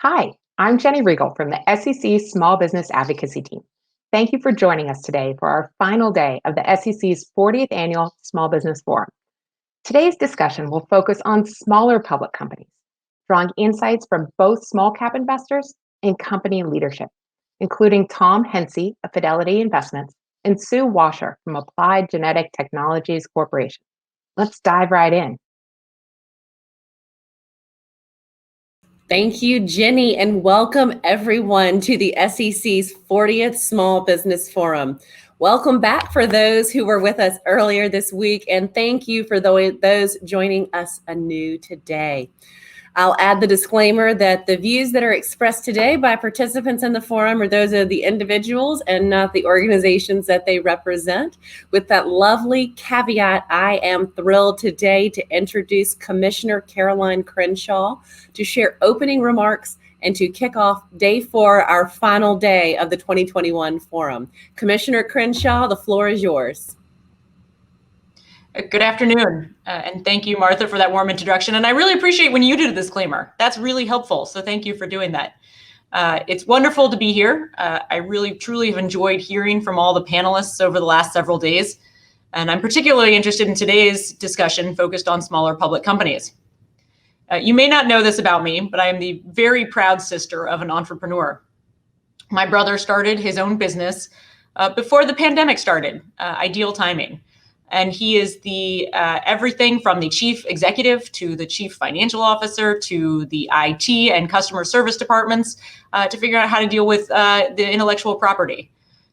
Hi, I'm Jenny Regal from the SEC Small Business Advocacy Team. Thank you for joining us today for our final day of the SEC's 40th Annual Small Business Forum. Today's discussion will focus on smaller public companies, drawing insights from both small cap investors and company leadership, including Tom Hensey of Fidelity Investments and Sue Washer from Applied Genetic Technologies Corporation. Let's dive right in. Thank you, Jenny, and welcome everyone to the SEC's 40th Small Business Forum. Welcome back for those who were with us earlier this week, and thank you for those joining us anew today. I'll add the disclaimer that the views that are expressed today by participants in the forum are those of the individuals and not the organizations that they represent. With that lovely caveat, I am thrilled today to introduce Commissioner Caroline Crenshaw to share opening remarks and to kick off day 4, our final day of the 2021 forum. Commissioner Crenshaw, the floor is yours. Good afternoon, and thank you, Martha, for that warm introduction. And I really appreciate when you do the disclaimer. That's really helpful, so thank you for doing that. It's wonderful to be here. I really, truly have enjoyed hearing from all the panelists over the last several days, and I'm particularly interested in today's discussion focused on smaller public companies. You may not know this about me, but I am the very proud sister of an entrepreneur. My brother started his own business before the pandemic started, ideal timing. And he is the everything from the chief executive to the chief financial officer to the IT and customer service departments to figure out how to deal with the intellectual property.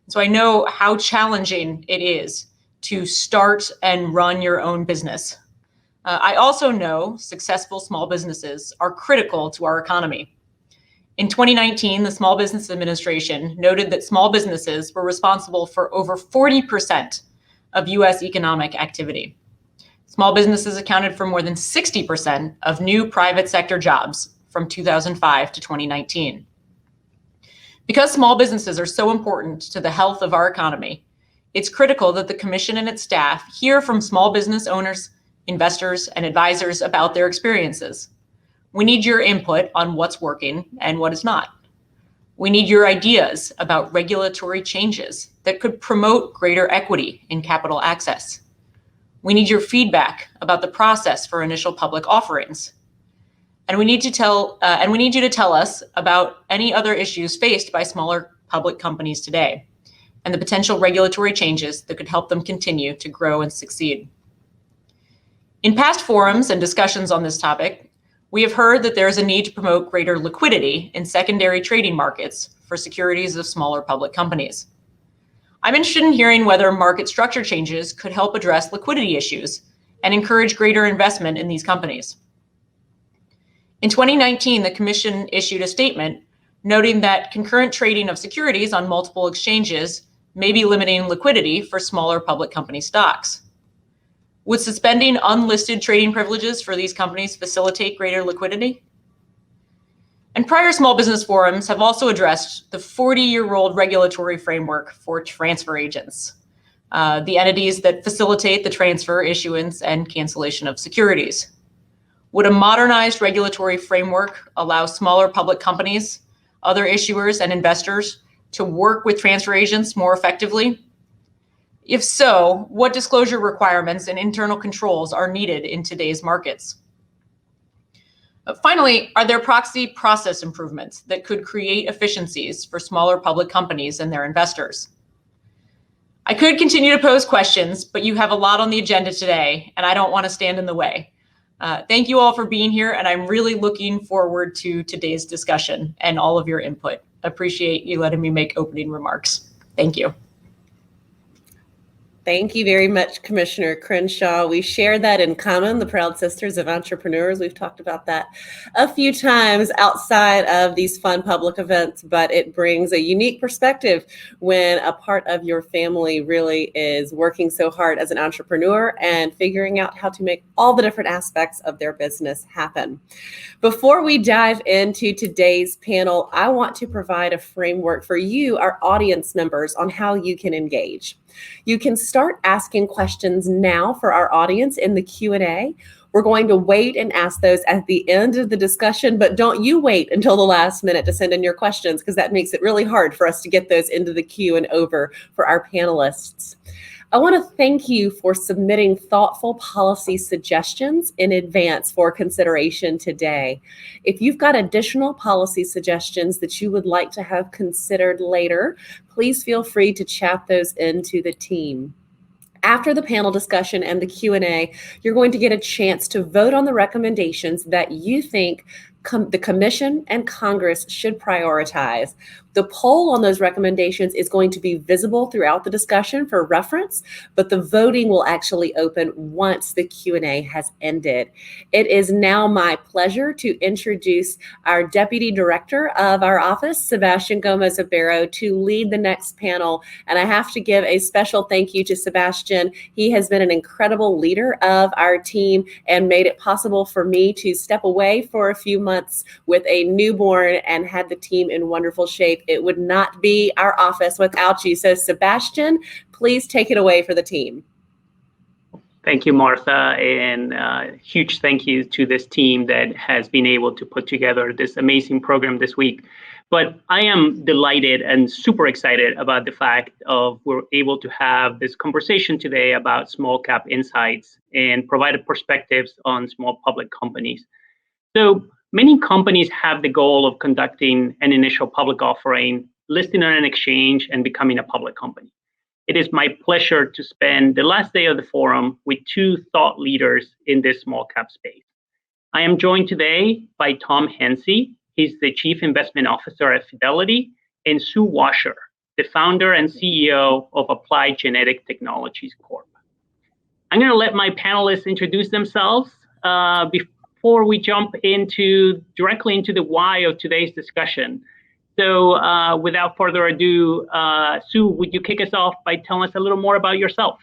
So I know how challenging it is to start and run your own business. I also know successful small businesses are critical to our economy. In 2019, the Small Business Administration noted that small businesses were responsible for over 40% of U.S. economic activity. Small businesses accounted for more than 60% of new private sector jobs from 2005 to 2019. Because small businesses are so important to the health of our economy, it's critical that the Commission and its staff hear from small business owners, investors, and advisors about their experiences. We need your input on what's working and what is not. We need your ideas about regulatory changes that could promote greater equity in capital access. We need your feedback about the process for initial public offerings. And we need you to tell us about any other issues faced by smaller public companies today and the potential regulatory changes that could help them continue to grow and succeed. In past forums and discussions on this topic, we have heard that there is a need to promote greater liquidity in secondary trading markets for securities of smaller public companies. I'm interested in hearing whether market structure changes could help address liquidity issues and encourage greater investment in these companies. In 2019, the Commission issued a statement noting that concurrent trading of securities on multiple exchanges may be limiting liquidity for smaller public company stocks. Would suspending unlisted trading privileges for these companies facilitate greater liquidity? And prior small business forums have also addressed the 40-year-old regulatory framework for transfer agents, the entities that facilitate the transfer, issuance, and cancellation of securities. Would a modernized regulatory framework allow smaller public companies, other issuers, and investors to work with transfer agents more effectively? If so, what disclosure requirements and internal controls are needed in today's markets? Finally, are there proxy process improvements that could create efficiencies for smaller public companies and their investors? I could continue to pose questions, but you have a lot on the agenda today, and I don't want to stand in the way. Thank you all for being here, and I'm really looking forward to today's discussion and all of your input. Appreciate you letting me make opening remarks. Thank you. Thank you very much, Commissioner Crenshaw. We share that in common, the Proud Sisters of Entrepreneurs. We've talked about that a few times outside of these fun public events, but it brings a unique perspective when a part of your family really is working so hard as an entrepreneur and figuring out how to make all the different aspects of their business happen. Before we dive into today's panel, I want to provide a framework for you, our audience members, on how you can engage. You can start asking questions now for our audience in the Q&A. We're going to wait and ask those at the end of the discussion, but don't you wait until the last minute to send in your questions, because that makes it really hard for us to get those into the queue and over for our panelists. I want to thank you for submitting thoughtful policy suggestions in advance for consideration today. If you've got additional policy suggestions that you would like to have considered later, please feel free to chat those into the team. After the panel discussion and the Q&A, you're going to get a chance to vote on the recommendations that you think the Commission and Congress should prioritize. The poll on those recommendations is going to be visible throughout the discussion for reference, but the voting will actually open once the Q&A has ended. It is now my pleasure to introduce our Deputy Director of our office, Sebastian Gomez-Abero, to lead the next panel. And I have to give a special thank you to Sebastian. He has been an incredible leader of our team and made it possible for me to step away for a few months with a newborn and had the team in wonderful shape. It would not be our office without you. So Sebastian, please take it away for the team. Thank you, Martha, and huge thank you to this team that has been able to put together this amazing program this week. But I am delighted and super excited about the fact of we're able to have this conversation today about small cap insights and provide perspectives on small public companies. So many companies have the goal of conducting an initial public offering, listing on an exchange, and becoming a public company. It is my pleasure to spend the last day of the forum with two thought leaders in this small cap space. I am joined today by Tom Hensey. He's the Chief Investment Officer at Fidelity, and Sue Washer, the founder and CEO of Applied Genetic Technologies Corp. I'm going to let my panelists introduce themselves before we jump directly into the why of today's discussion. So without further ado, Sue, would you kick us off by telling us a little more about yourself?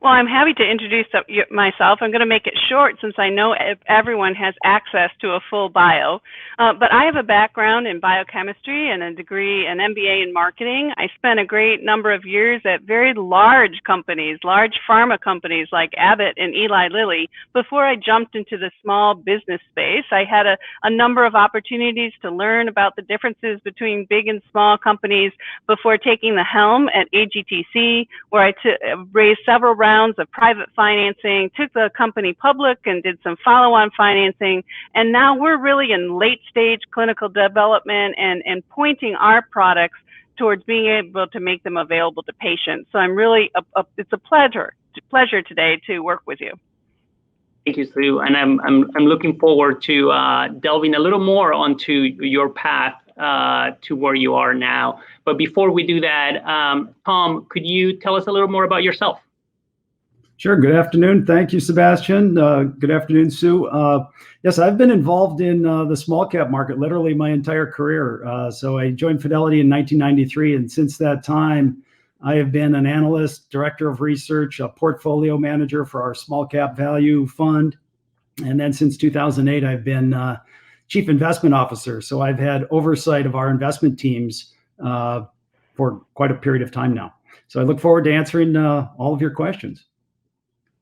Well, I'm happy to introduce myself. I'm going to make it short since I know everyone has access to a full bio. But I have a background in biochemistry and a degree, an MBA in marketing. I spent a great number of years at very large companies, large pharma companies like Abbott and Eli Lilly. Before I jumped into the small business space, I had a number of opportunities to learn about the differences between big and small companies before taking the helm at AGTC, where I raised several rounds of private financing, took the company public and did some follow-on financing. And now we're really in late stage clinical development and pointing our products towards being able to make them available to patients. So I'm really, it's a pleasure today to work with you. Thank you, Sue. And I'm looking forward to delving a little more onto your path to where you are now. But before we do that, Tom, could you tell us a little more about yourself? Sure. Good afternoon. Thank you, Sebastian. Good afternoon, Sue. Yes, I've been involved in the small cap market literally my entire career. So I joined Fidelity in 1993, and since that time, I have been an analyst, director of research, a portfolio manager for our small cap value fund. And then since 2008, I've been chief investment officer. So I've had oversight of our investment teams for quite a period of time now. So I look forward to answering all of your questions.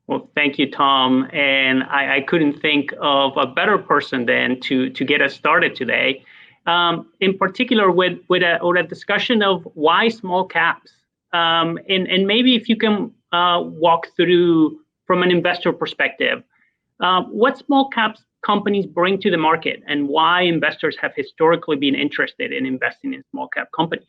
Well, thank you, Tom. And I couldn't think of a better person than to get us started today. In particular, with a discussion of why small caps. And maybe if you can walk through from an investor perspective, what small caps companies bring to the market and why investors have historically been interested in investing in small cap companies.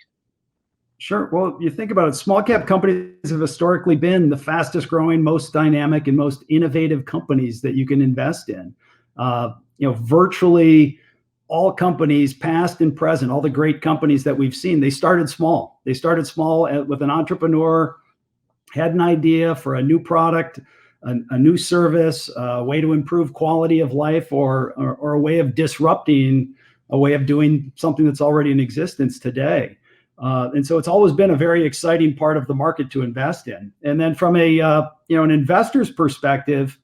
Sure. Well, you think about it, small cap companies have historically been the fastest growing, most dynamic, and most innovative companies that you can invest in. Virtually all companies, past and present, all the great companies that we've seen, they started small. They started small with an entrepreneur, had an idea for a new product, a new service, a way to improve quality of life, or a way of disrupting a way of doing something that's already in existence today. And so it's always been a very exciting part of the market to invest in. And then from an investor's perspective,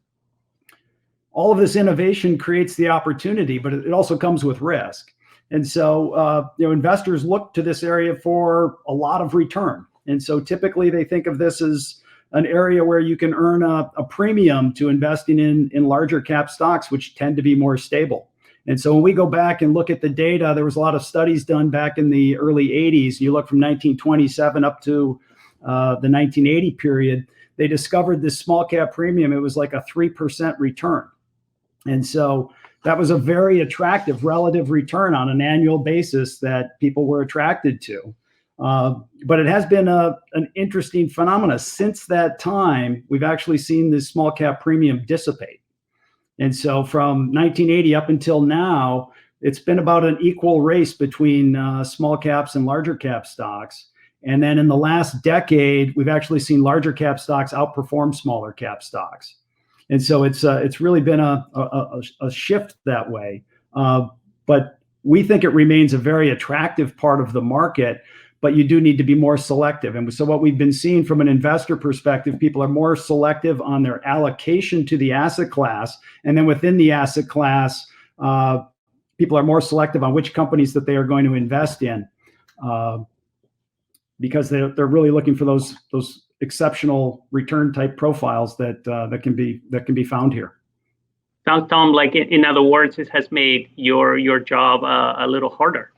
all of this innovation creates the opportunity, but it also comes with risk. And so investors look to this area for a lot of return. And so typically they think of this as an area where you can earn a premium to investing in larger cap stocks, which tend to be more stable. And so when we go back and look at the data, there was a lot of studies done back in the early 80s. You look from 1927 up to the 1980 period, they discovered this small cap premium. It was like a 3% return. And so that was a very attractive relative return on an annual basis that people were attracted to. But it has been an interesting phenomenon. Since that time, we've actually seen this small cap premium dissipate. And so from 1980 up until now, it's been about an equal race between small caps and larger cap stocks. And then in the last decade, we've actually seen larger cap stocks outperform smaller cap stocks. And so it's really been a shift that way. But we think it remains a very attractive part of the market, but you do need to be more selective. And so what we've been seeing from an investor perspective, people are more selective on their allocation to the asset class. And then within the asset class, people are more selective on which companies that they are going to invest in, because they're really looking for those exceptional return type profiles that can be found here. Sounds, Tom, like in other words, it has made your job a little harder.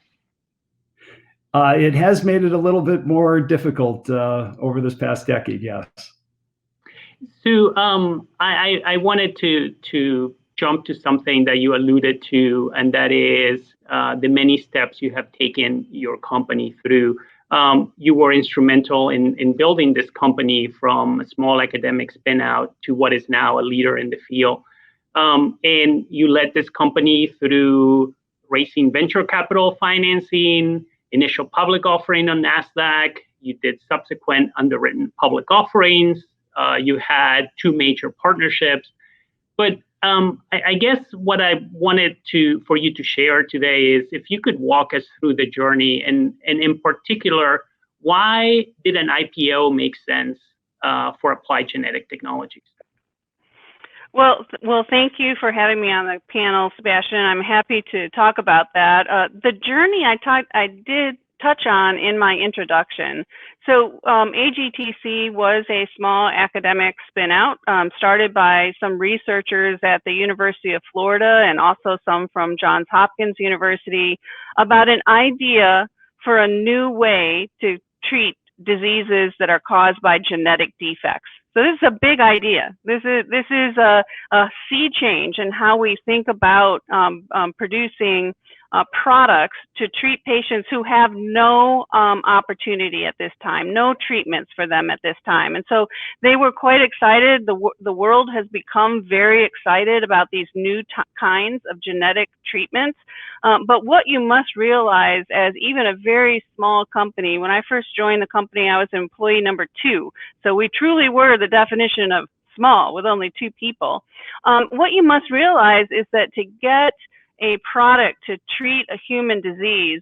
It has made it a little bit more difficult over this past decade, yes. Sue, I wanted to jump to something that you alluded to, and that is the many steps you have taken your company through. You were instrumental in building this company from a small academic spin out to what is now a leader in the field. And you led this company through raising venture capital financing, initial public offering on NASDAQ. You did subsequent underwritten public offerings. You had 2 major partnerships. But I guess what I wanted for you to share today is if you could walk us through the journey, and in particular, why did an IPO make sense for applied genetic technologies. Well, thank you for having me on the panel, Sebastian. I'm happy to talk about that. The journey I did touch on in my introduction. So AGTC was a small academic spin-out started by some researchers at the University of Florida and also some from Johns Hopkins University about an idea for a new way to treat diseases that are caused by genetic defects. So this is a big idea. This is a sea change in how we think about producing products to treat patients who have no opportunity at this time, no treatments for them at this time. And so they were quite excited. The world has become very excited about these new kinds of genetic treatments. But what you must realize as even a very small company, when I first joined the company, I was employee number 2. So we truly were the definition of small with only 2 people. What you must realize is that to get a product to treat a human disease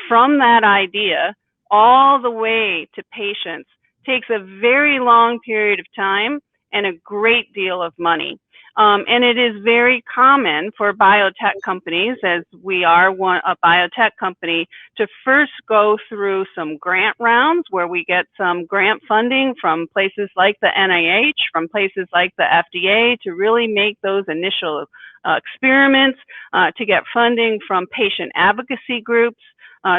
from that idea all the way to patients takes a very long period of time and a great deal of money. And it is very common for biotech companies, as we are a biotech company, to first go through some grant rounds where we get some grant funding from places like the NIH, from places like the FDA, to really make those initial experiments, to get funding from patient advocacy groups,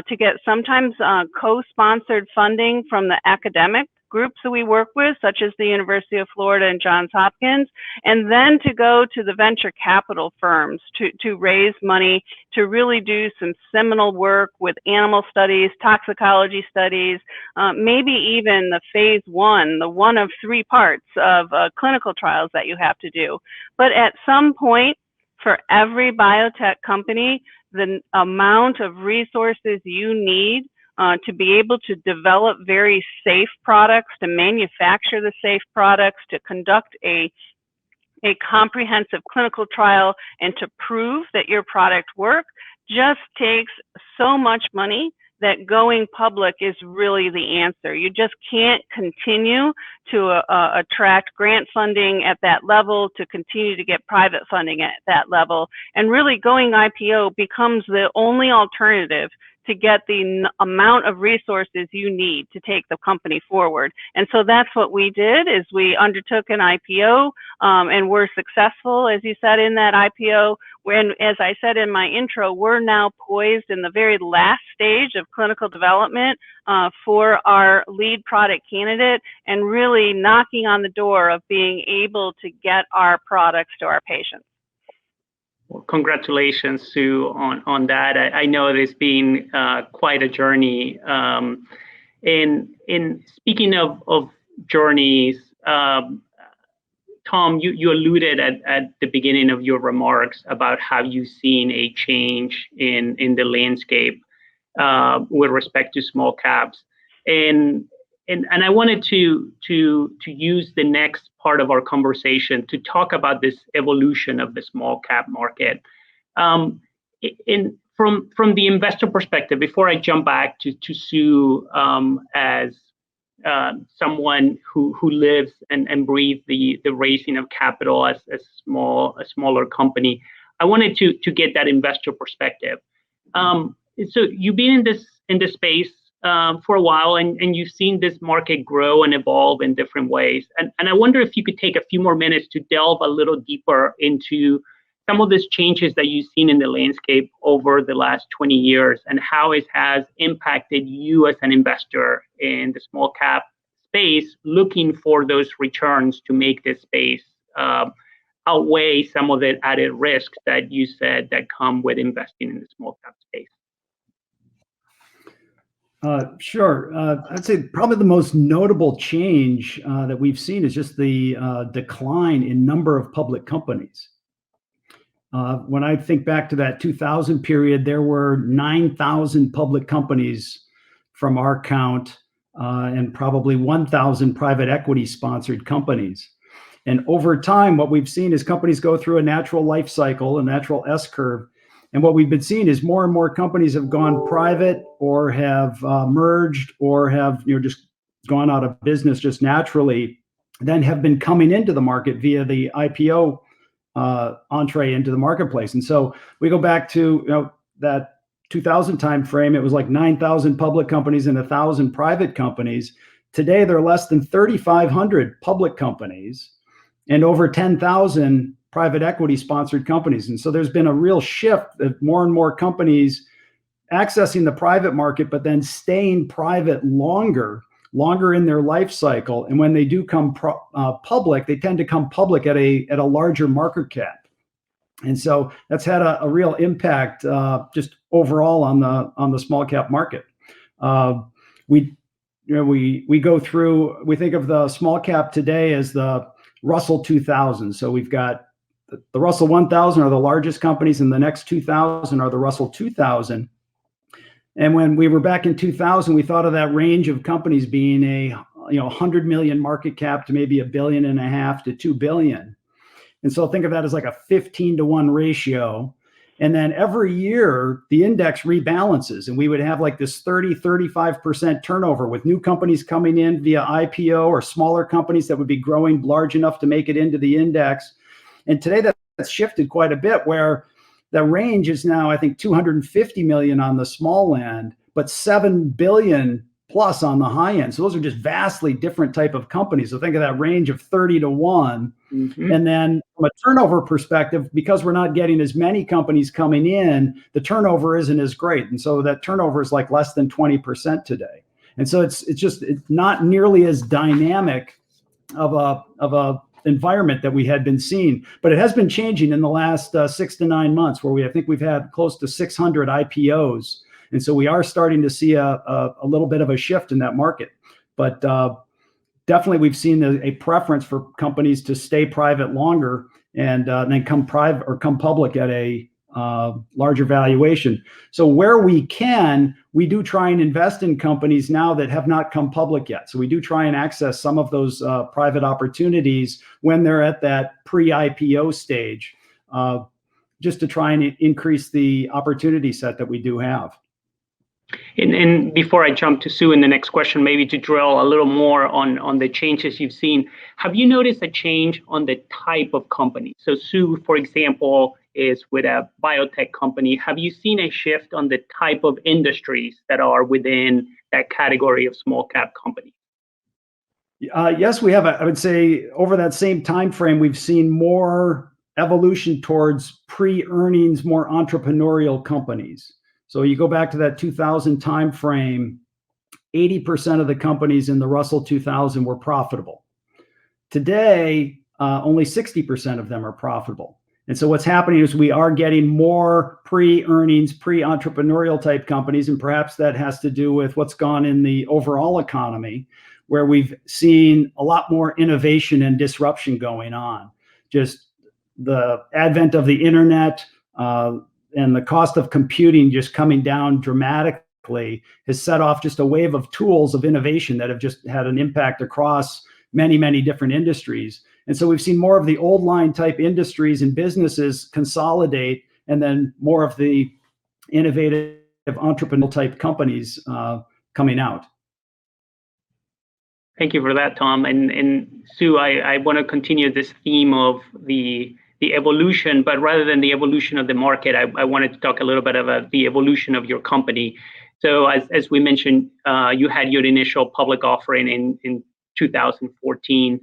to get sometimes co-sponsored funding from the academic groups that we work with, such as the University of Florida and Johns Hopkins, and then to go to the venture capital firms to raise money to really do some seminal work with animal studies, toxicology studies, maybe even the phase 1, the one of 3 parts of clinical trials that you have to do. But at some point, for every biotech company, the amount of resources you need to be able to develop very safe products, to manufacture the safe products, to conduct a comprehensive clinical trial, and to prove that your product works, just takes so much money that going public is really the answer. You just can't continue to attract grant funding at that level, to continue to get private funding at that level. And really going IPO becomes the only alternative to get the amount of resources you need to take the company forward. And so that's what we did, is we undertook an IPO and were successful, as you said, in that IPO. When, as I said in my intro, we're now poised in the very last stage of clinical development for our lead product candidate, and really knocking on the door of being able to get our products to our patients. Well, congratulations, Sue, on that. I know it has been quite a journey. In speaking of journeys, Tom, you alluded at the beginning of your remarks about how you've seen a change in the landscape with respect to small caps, and I wanted to use the next part of our conversation to talk about this evolution of the small cap market. From the investor perspective, before I jump back to Sue as someone who lives and breathes the raising of capital as a smaller company, I wanted to get that investor perspective. So you've been in this space for a while, and you've seen this market grow and evolve in different ways. And I wonder if you could take a few more minutes to delve a little deeper into some of these changes that you've seen in the landscape over the last 20 years and how it has impacted you as an investor in the small cap space, looking for those returns to make this space outweigh some of the added risks that you said that come with investing in the small cap space. Sure. I'd say probably the most notable change that we've seen is just the decline in number of public companies. When I think back to that 2000 period, there were 9,000 public companies from our count and probably 1,000 private equity sponsored companies. And over time, what we've seen is companies go through a natural life cycle, a natural S-curve. And what we've been seeing is more and more companies have gone private or have merged or have just gone out of business just naturally. then have been coming into the market via the IPO entree into the marketplace. And so we go back to that 2000 time frame. It was like 9,000 public companies and 1,000 private companies. Today, there are less than 3,500 public companies and over 10,000 private equity sponsored companies. And so there's been a real shift of more and more companies accessing the private market, but then staying private longer in their life cycle. And when they do come public, they tend to come public at a larger market cap. And so that's had a real impact just overall on the small cap market. We go through, we think of the small cap today as the Russell 2000. So we've got the Russell 1000 are the largest companies, and the next 2000 are the Russell 2000. And when we were back in 2000, we thought of that range of companies being a 100 million market cap to maybe $1.5 billion to $2 billion. And so think of that as like a 15-to-1 ratio. And then every year the index rebalances, and we would have like this 30-35% turnover with new companies coming in via IPO or smaller companies that would be growing large enough to make it into the index. And today that's shifted quite a bit, where the range is now, I think, 250 million on the small end, but 7 billion plus on the high end. So those are just vastly different type of companies. So think of that range of 30-to-1. Mm-hmm. And then from a turnover perspective, because we're not getting as many companies coming in, the turnover isn't as great. And so that turnover is like less than 20% today. And so it's not nearly as dynamic of a environment that we had been seeing, but it has been changing in the last 6 to 9 months, where I think we've had close to 600 IPOs. And so we are starting to see a little bit of a shift in that market. But definitely we've seen a preference for companies to stay private longer and then come private or come public at a larger valuation. So where we can, we do try and invest in companies now that have not come public yet. So we do try and access some of those private opportunities when they're at that pre-IPO stage, just to try and increase the opportunity set that we do have. And before I jump to Sue in the next question, maybe to drill a little more on the changes you've seen, have you noticed a change on the type of company? So Sue, for example, is with a biotech company. Have you seen a shift on the type of industries that are within that category of small cap company? Yes, we have. I would say over that same time frame, we've seen more evolution towards pre-earnings, more entrepreneurial companies. So you go back to that 2000 time frame, 80% of the companies in the Russell 2000 were profitable. Today, only 60% of them are profitable. And so what's happening is we are getting more pre-earnings, pre-entrepreneurial type companies, and perhaps that has to do with what's gone in the overall economy, where we've seen a lot more innovation and disruption going on. Just the advent of the internet, and the cost of computing just coming down dramatically has set off just a wave of tools of innovation that have just had an impact across many, many different industries. And so we've seen more of the old line type industries and businesses consolidate, and then more of the innovative entrepreneurial type companies coming out. Thank you for that, Tom. And Sue, I want to continue this theme of the evolution, but rather than the evolution of the market, I wanted to talk a little bit about the evolution of your company. So as we mentioned, you had your initial public offering in 2014.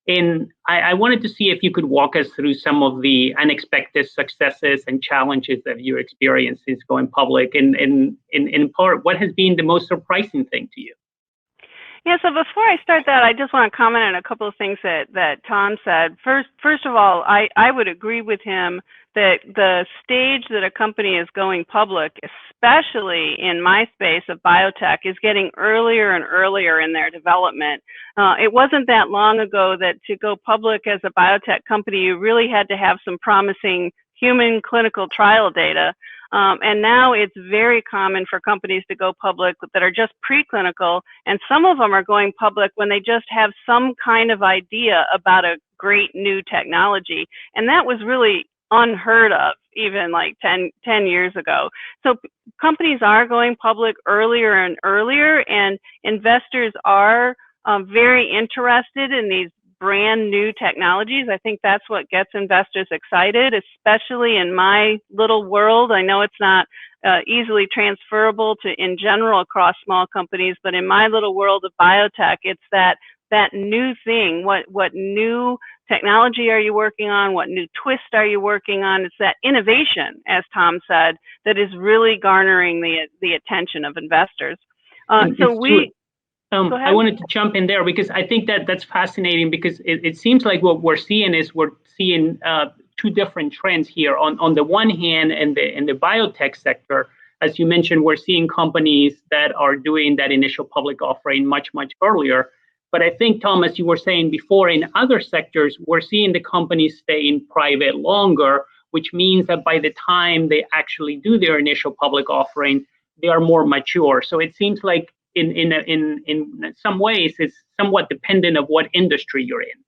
And I wanted to see if you could walk us through some of the unexpected successes and challenges that you experienced since going public. And in part, what has been the most surprising thing to you? Yeah, so before I start that, I just want to comment on a couple of things that Tom said. First of all, I would agree with him that the stage that a company is going public, especially in my space of biotech, is getting earlier and earlier in their development. It wasn't that long ago that to go public as a biotech company, you really had to have some promising human clinical trial data. And now it's very common for companies to go public that are just preclinical, and some of them are going public when they just have some kind of idea about a great new technology. And that was really unheard of even like 10 years ago. So companies are going public earlier and earlier, and investors are very interested in these brand new technologies. I think that's what gets investors excited, especially in my little world. I know it's not easily transferable to in general across small companies, but in my little world of biotech, it's that new thing. What new technology are you working on? What new twist are you working on? It's that innovation, as Tom said, that is really garnering the attention of investors. I wanted to jump in there because I think that's fascinating, because it seems like what we're seeing two different trends here. On the one hand, in the biotech sector, as you mentioned, we're seeing companies that are doing that initial public offering much earlier. But I think, Tom, as you were saying before, in other sectors, we're seeing the companies staying private longer, which means that by the time they actually do their initial public offering, they are more mature. So it seems like in some ways, it's somewhat dependent of what industry you're in.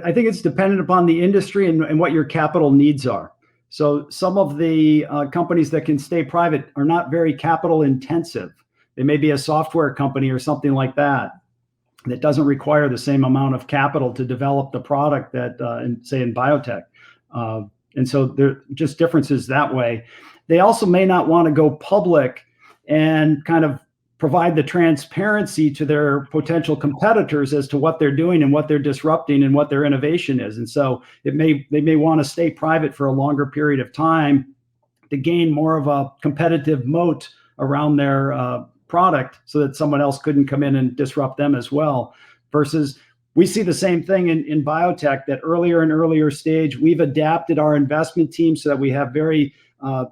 I think it's dependent upon the industry and what your capital needs are. So some of the companies that can stay private are not very capital intensive. They may be a software company or something like that doesn't require the same amount of capital to develop the product that, say, in biotech. And so there are just differences that way. They also may not want to go public and kind of provide the transparency to their potential competitors as to what they're doing and what they're disrupting and what their innovation is. And so they may want to stay private for a longer period of time to gain more of a competitive moat around their product so that someone else couldn't come in and disrupt them as well. Versus we see the same thing in biotech, that earlier and earlier stage, we've adapted our investment team so that we have very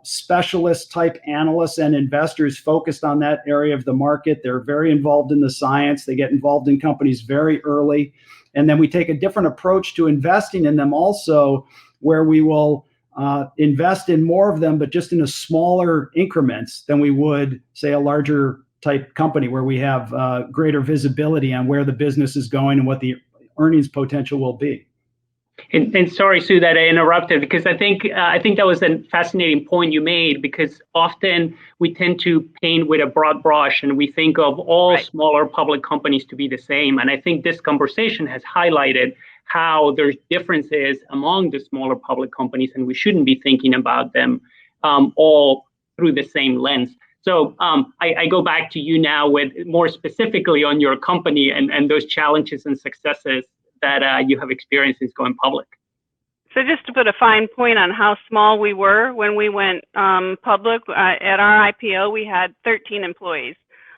specialist type analysts and investors focused on that area of the market. They're very involved in the science. They get involved in companies very early. And then we take a different approach to investing in them also, where we will invest in more of them, but just in a smaller increments than we would, say, a larger type company where we have greater visibility on where the business is going and what the earnings potential will be. And sorry, Sue, that I interrupted, because I think that was a fascinating point you made, because often we tend to paint with a broad brush and we think of all smaller public companies to be the same. And I think this conversation has highlighted how there's differences among the smaller public companies, and we shouldn't be thinking about them all through the same lens. So I go back to you now with more specifically on your company and those challenges and successes that you have experienced since going public. So just to put a fine point on how small we were when we went public, at our IPO, we had 13 employees.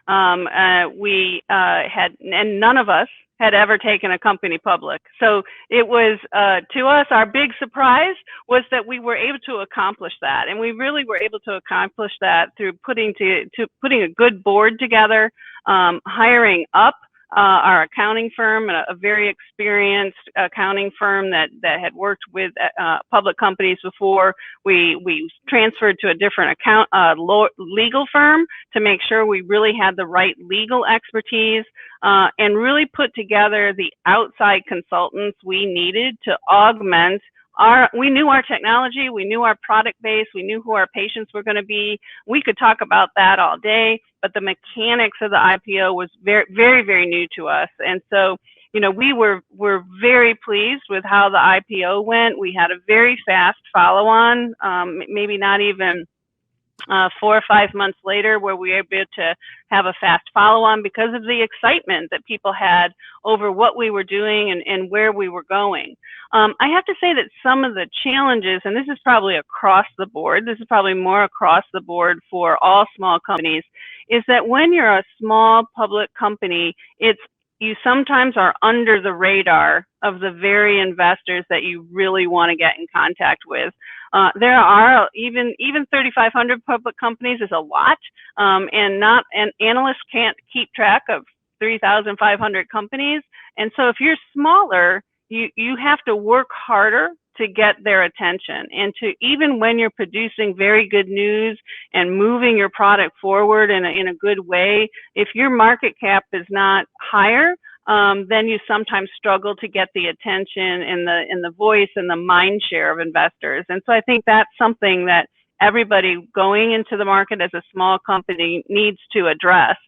We had, and none of us had ever taken a company public. So it was, to us, our big surprise was that we were able to accomplish that. And we really were able to accomplish that through putting a good board together, hiring up our accounting firm, a very experienced accounting firm that had worked with public companies before. We transferred to a different legal firm to make sure we really had the right legal expertise, and really put together the outside consultants we needed to augment we knew our technology, we knew our product base, we knew who our patients were going to be. We could talk about that all day, but the mechanics of the IPO was very, very, very new to us. And so, we were very pleased with how the IPO went. We had a very fast follow-on, maybe not even 4 or 5 months later, where we were able to have a fast follow-on because of the excitement that people had over what we were doing and where we were going. I have to say that some of the challenges, and this is probably across the board, this is probably more across the board for all small companies, is that when you're a small public company, you sometimes are under the radar of the very investors that you really want to get in contact with. There are even 3,500 public companies is a lot, and analysts can't keep track of 3,500 companies. And so if you're smaller, you have to work harder to get their attention, and to, even when you're producing very good news and moving your product forward in a good way, if your market cap is not higher, then you sometimes struggle to get the attention and the voice and the mind share of investors. And so I think that's something that everybody going into the market as a small company needs to address.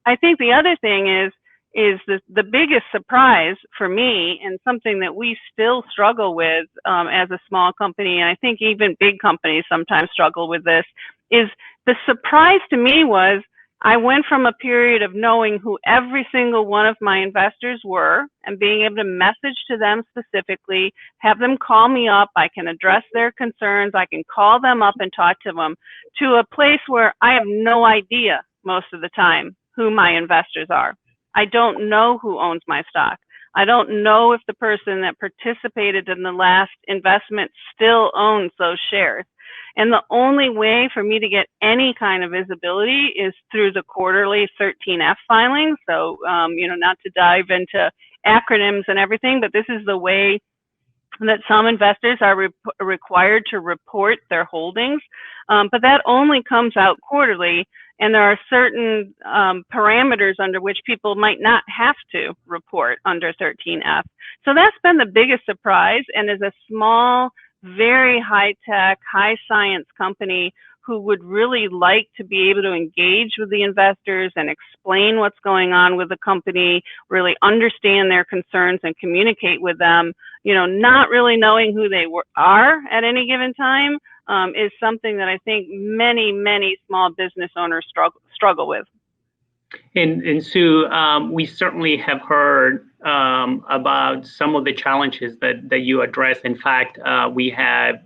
I think the other thing is, is the biggest surprise for me, and something that we still struggle with as a small company, and I think even big companies sometimes struggle with this, is the surprise to me was I went from a period of knowing who every single one of my investors were and being able to message to them specifically, have them call me up, I can address their concerns, I can call them up and talk to them, to a place where I have no idea most of the time who my investors are. I don't know who owns my stock. I don't know if the person that participated in the last investment still owns those shares. And the only way for me to get any kind of visibility is through the quarterly 13F filings. So, not to dive into acronyms and everything, but this is the way that some investors are required to report their holdings. But that only comes out quarterly. And there are certain parameters under which people might not have to report under 13F. So that's been the biggest surprise. And as a small, very high-tech, high-science company who would really like to be able to engage with the investors and explain what's going on with the company, really understand their concerns and communicate with them, not really knowing who they are at any given time, is something that I think many, many small business owners struggle with. And Sue, we certainly have heard about some of the challenges that you address. In fact, we have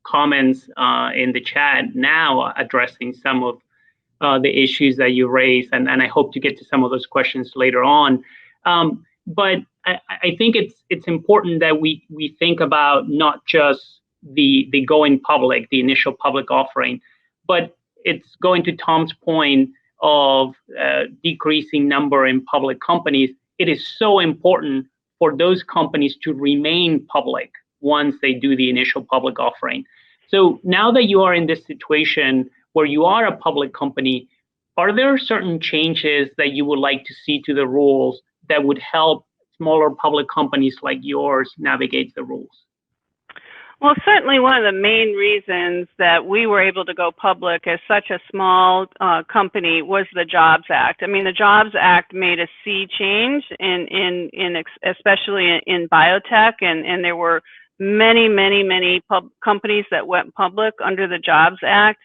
comments in the chat now addressing some of the issues that you raised, and I hope to get to some of those questions later on. But I think it's important that we think about not just the going public, the initial public offering, but it's going to Tom's point of decreasing number in public companies. It is so important for those companies to remain public once they do the initial public offering. So now that you are in this situation where you are a public company, are there certain changes that you would like to see to the rules that would help smaller public companies like yours navigate the rules? Well, certainly one of the main reasons that we were able to go public as such a small company was the Jobs Act. I mean, the Jobs Act made a sea change especially in biotech, and there were many companies that went public under the Jobs Act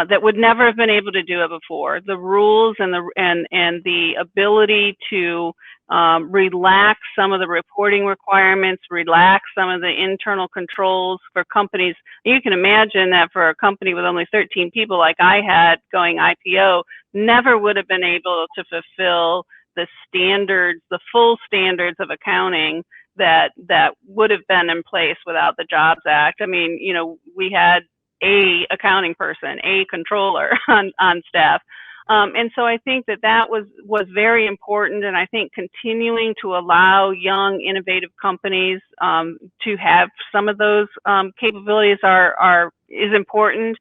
that would never have been able to do it before. The rules and the ability to relax some of the reporting requirements, relax some of the internal controls for companies. You can imagine that for a company with only 13 people like I had going IPO, never would have been able to fulfill the standards, the full standards of accounting that would have been in place without the Jobs Act. I mean, we had a accounting person, a controller on staff. And so I think that was very important, and I think continuing to allow young, innovative companies to have some of those capabilities is important.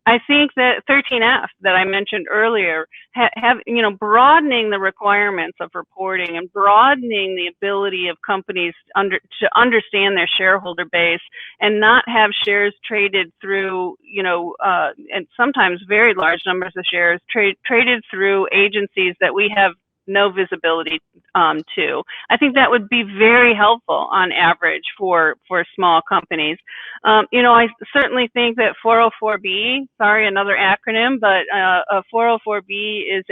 I think that 13F that I mentioned earlier have broadening the requirements of reporting and broadening the ability of companies to understand their shareholder base and not have shares traded through and sometimes very large numbers of shares traded through agencies that we have no visibility to. I think that would be very helpful on average for small companies. I certainly think that 404B, sorry, another acronym, but a 404B is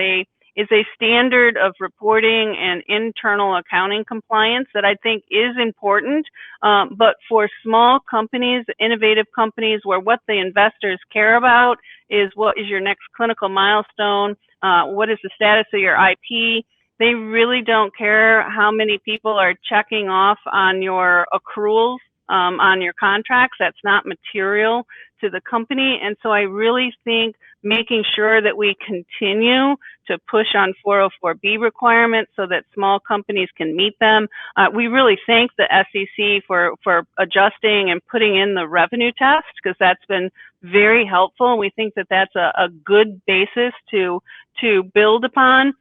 a standard of reporting and internal accounting compliance that I think is important. But for small companies, innovative companies, where what the investors care about is what is your next clinical milestone, what is the status of your IP. They really don't care how many people are checking off on your accruals on your contracts. That's not material to the company. And so I really think making sure that we continue to push on 404B requirements so that small companies can meet them. We really thank the SEC for adjusting and putting in the revenue test, because that's been very helpful. We think that that's a good basis to build upon.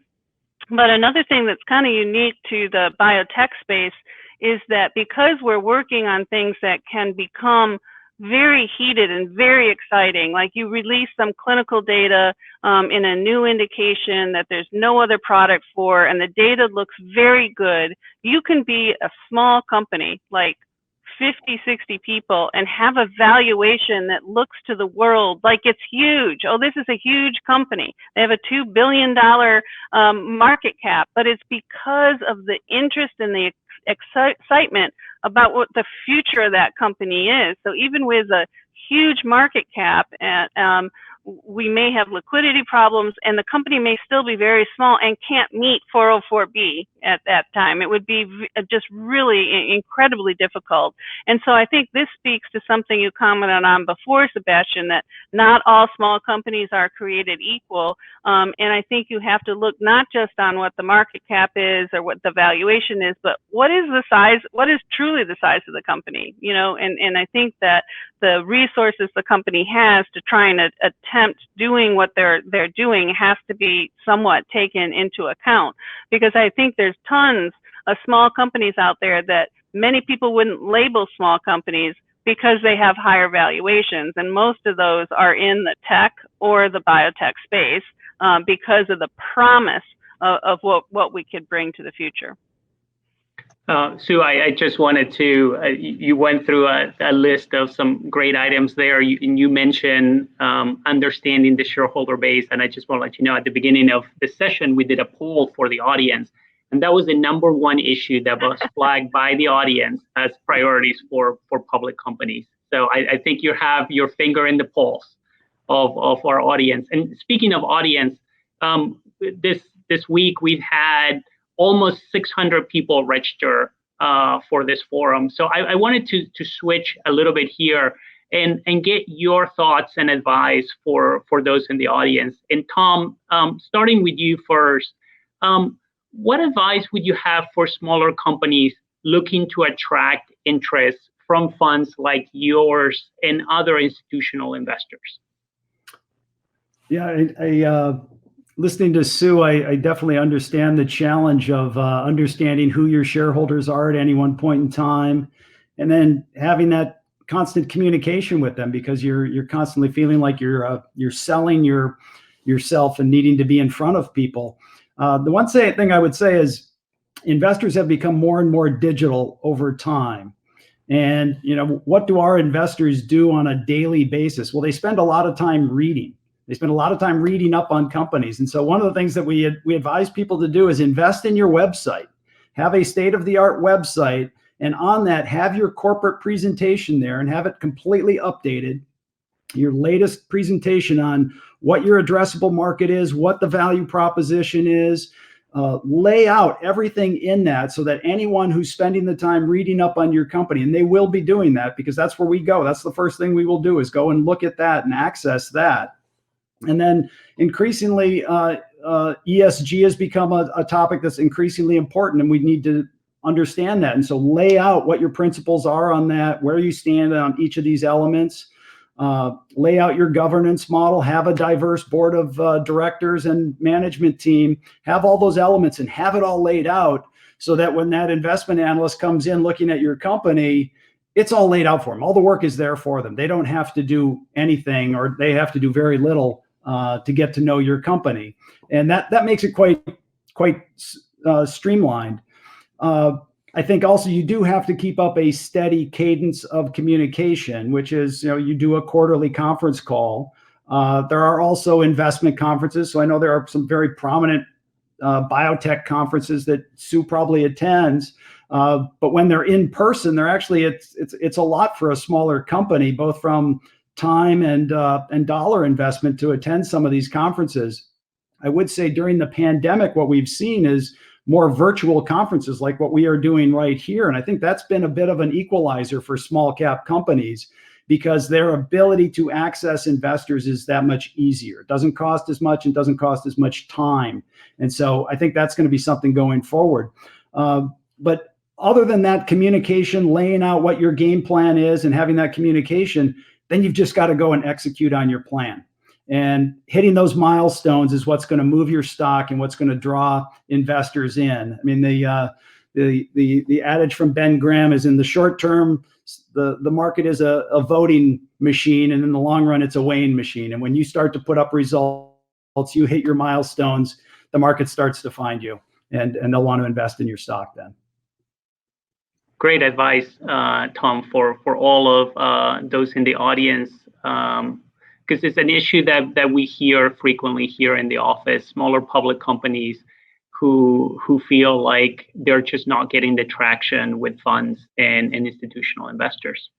But another thing that's kind of unique to the biotech space is that because we're working on things that can become very heated and very exciting. Like you release some clinical data in a new indication that there's no other product for, and the data looks very good. You can be a small company, like 50, 60 people, and have a valuation that looks to the world like it's huge. Oh, this is a huge company. They have a $2 billion market cap, but it's because of the interest and the excitement about what the future of that company is. So even with a huge market cap, and we may have liquidity problems, and the company may still be very small and can't meet 404B at that time. It would be just really incredibly difficult. And so I think this speaks to something you commented on before, Sebastian, that not all small companies are created equal. And I think you have to look not just on what the market cap is or what the valuation is, but what is the size, what is truly the size of the company, you know? And I think that the resources the company has to try and attempt doing what they're doing has to be somewhat taken into account, because I think there's tons of small companies out there that many people wouldn't label small companies because they have higher valuations, and most of those are in the tech or the biotech space because of the promise of what we could bring to the future. Sue, I just wanted to, you went through a list of some great items there. You mentioned understanding the shareholder base. And I just want to let you know, at the beginning of the session, we did a poll for the audience. And that was the #1 issue that was flagged by the audience as priorities for public companies. So I think you have your finger in the pulse of our audience. And speaking of audience, this week we've had almost 600 people register for this forum. So I wanted to switch a little bit here and get your thoughts and advice for those in the audience. And Tom, starting with you first, what advice would you have for smaller companies looking to attract interest from funds like yours and other institutional investors? Yeah, listening to Sue, I definitely understand the challenge of understanding who your shareholders are at any one point in time, and then having that constant communication with them, because you're constantly feeling like you're selling yourself and needing to be in front of people. The one thing I would say is investors have become more and more digital over time. And what do our investors do on a daily basis? Well, they spend a lot of time reading. They spend a lot of time reading up on companies. And so one of the things that we advise people to do is invest in your website. Have a state-of-the-art website, and on that, have your corporate presentation there and have it completely updated. Your latest presentation on what your addressable market is, what the value proposition is. Lay out everything in that so that anyone who's spending the time reading up on your company, and they will be doing that because that's where we go. That's the first thing we will do, is go and look at that and access that. And then increasingly, ESG has become a topic that's increasingly important, and we need to understand that. And so lay out what your principles are on that, where you stand on each of these elements. Lay out your governance model, have a diverse board of directors and management team, have all those elements and have it all laid out so that when that investment analyst comes in looking at your company, it's all laid out for them. All the work is there for them. They don't have to do anything, or they have to do very little to get to know your company. And that makes it quite streamlined. I think also you do have to keep up a steady cadence of communication, which is, you do a quarterly conference call. There are also investment conferences. So I know there are some very prominent biotech conferences that Sue probably attends. But when they're in person, they're actually, it's a lot for a smaller company, both from time and dollar investment to attend some of these conferences. I would say during the pandemic, what we've seen is more virtual conferences like what we are doing right here. And I think that's been a bit of an equalizer for small cap companies, because their ability to access investors is that much easier. It doesn't cost as much and doesn't cost as much time. And so I think that's going to be something going forward. But other than that communication, laying out what your game plan is and having that communication, then you've just got to go and execute on your plan. And hitting those milestones is what's going to move your stock and what's going to draw investors in. I mean, the adage from Ben Graham is, in the short term, the market is a voting machine, and in the long run, it's a weighing machine. And when you start to put up results, you hit your milestones, the market starts to find you, and they'll want to invest in your stock then. Great advice, Tom, for all of those in the audience, because it's an issue that we hear frequently here in the office. Smaller public companies who feel like they're just not getting the traction with funds and institutional investors.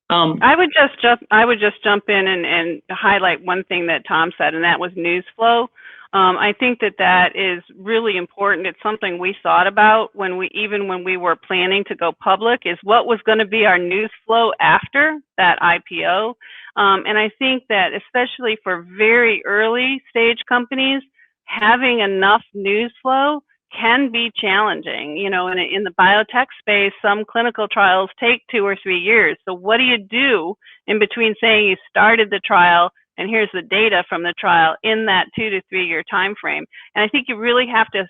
I would just jump in and highlight one thing that Tom said, and that was news flow. I think that is really important. It's something we thought about when we were planning to go public, is what was going to be our news flow after that IPO. And I think that especially for very early stage companies, having enough news flow can be challenging. You know, in the biotech space, some clinical trials take 2 or 3 years. So what do you do in between saying you started the trial and here's the data from the trial in that 2 to 3 year time frame? And I think you really have to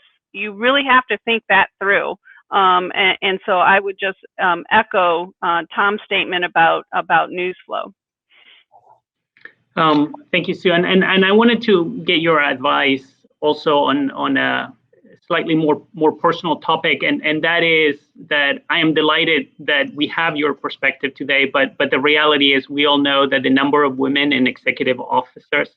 think that through. And so I would just echo Tom's statement about news flow. Thank you, Sue. And I wanted to get your advice also on a slightly more personal topic, and that is that I am delighted that we have your perspective today, but the reality is we all know that the number of women in executive officers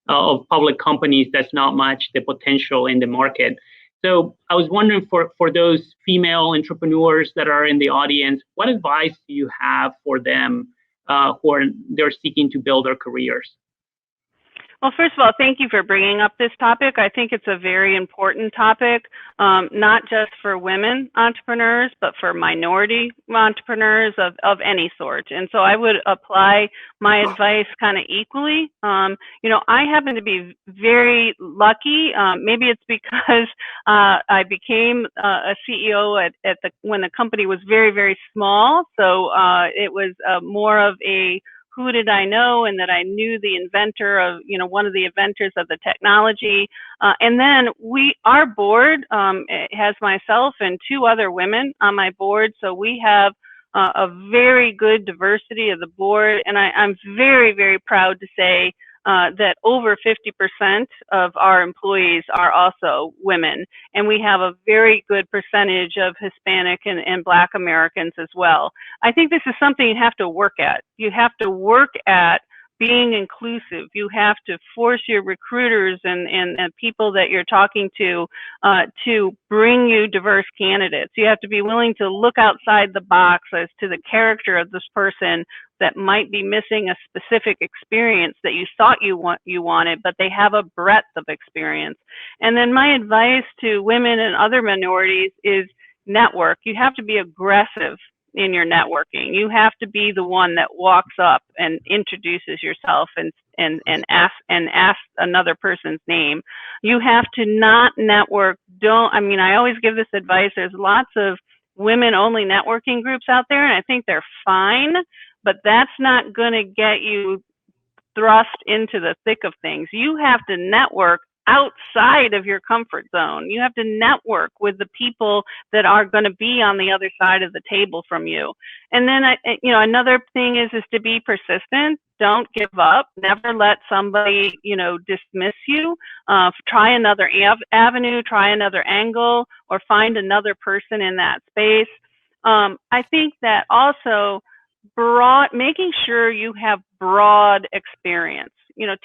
of public companies does not match the potential in the market. So I was wondering, for those female entrepreneurs that are in the audience, what advice do you have for them they're seeking to build their careers? Well, first of all, thank you for bringing up this topic. I think it's a very important topic, not just for women entrepreneurs, but for minority entrepreneurs of any sort. And so I would apply my advice kind of equally. You know, I happen to be very lucky. Maybe it's because I became a CEO when the company was very, very small. So it was more of a who did I know, and that I knew the inventor of, one of the inventors of the technology. And then our board has myself and 2 other women on my board. So we have a very good diversity of the board. And I'm very, very proud to say that over 50% of our employees are also women. And we have a very good percentage of Hispanic and Black Americans as well. I think this is something you have to work at. You have to work at being inclusive. You have to force your recruiters and people that you're talking to bring you diverse candidates. You have to be willing to look outside the box as to the character of this person that might be missing a specific experience that you thought you wanted, but they have a breadth of experience. And then my advice to women and other minorities is network. You have to be aggressive in your networking. You have to be the one that walks up and introduces yourself and asks another person's name. You have to not network. I always give this advice. There's lots of women-only networking groups out there, and I think they're fine, but that's not going to get you thrust into the thick of things. You have to network outside of your comfort zone. You have to network with the people that are going to be on the other side of the table from you. And then, another thing is to be persistent. Don't give up. Never let somebody, dismiss you. Try another avenue, try another angle, or find another person in that space. I think that also making sure you have broad experience,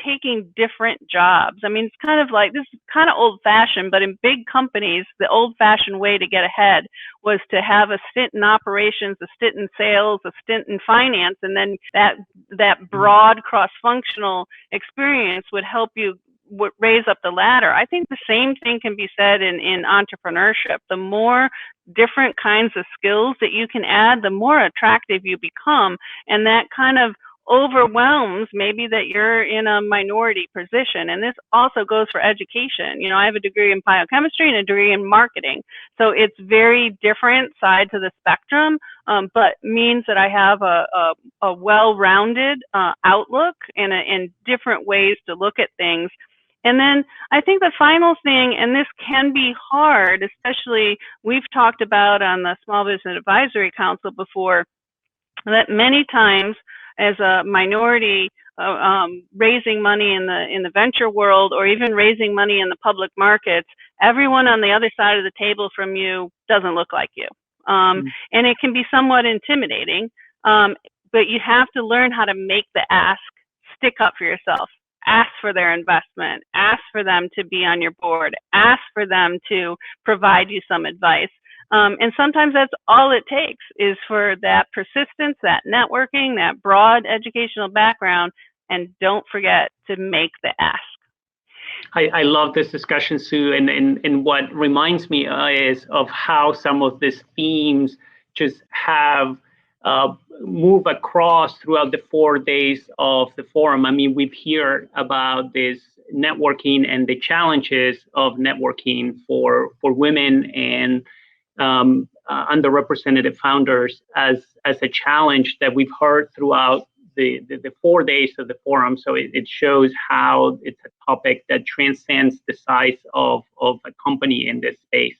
taking different jobs. I mean, it's kind of like, this is kind of old fashioned, but in big companies, the old fashioned way to get ahead was to have a stint in operations, a stint in sales, a stint in finance, and then that broad cross-functional experience would help you raise up the ladder. I think the same thing can be said in entrepreneurship. The more different kinds of skills that you can add, the more attractive you become, and that kind of overwhelms maybe that you're in a minority position. And this also goes for education. I have a degree in biochemistry and a degree in marketing, so it's very different sides of the spectrum, but means that I have a well-rounded outlook and different ways to look at things. And then I think the final thing, and this can be hard, especially we've talked about on the Small Business Advisory Council before, that many times as a minority raising money in the venture world, or even raising money in the public markets, everyone on the other side of the table from you doesn't look like you. And it can be somewhat intimidating, but you have to learn how to make the ask stick up for yourself. Ask for their investment, ask for them to be on your board, ask for them to provide you some advice. And sometimes that's all it takes, is for that persistence, that networking, that broad educational background, and don't forget to make the ask. I love this discussion, Sue, and what reminds me is of how some of these themes just have move across throughout the 4 days of the forum. I mean, we've heard about this networking and the challenges of networking for women and underrepresented founders as a challenge that we've heard throughout the 4 days of the forum. So it shows how it's a topic that transcends the size of a company in this space.